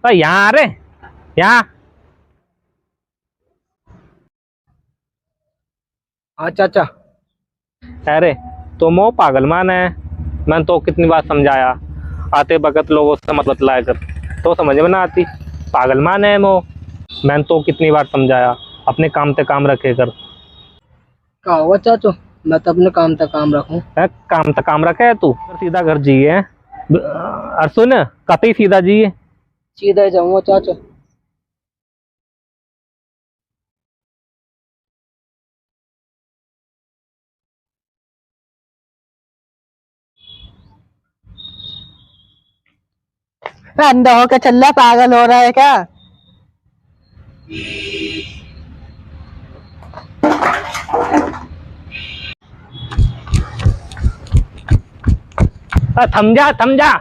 तो यहाँ रे, यहाँ। हाँ चाचा। अरे तुम वो पागल मान है। मैंने तो कितनी बार समझाया, आते वक्त लोगों से मत बतलाया कर, तो समझ में ना आती। पागल मान है वो। मैंने तो कितनी बार समझाया, अपने काम पे काम रखे कर। क्या हुआ चाचू, मैं तो अपने काम तक काम रखूं। काम तो काम रखे है तू, सीधा घर जिए। और सुन, कतई सीधा जिए। सीधा ही जाऊंगा चाचू। अंधा होकर चल रहा, पागल हो रहा है क्या? थम जा, थम जा।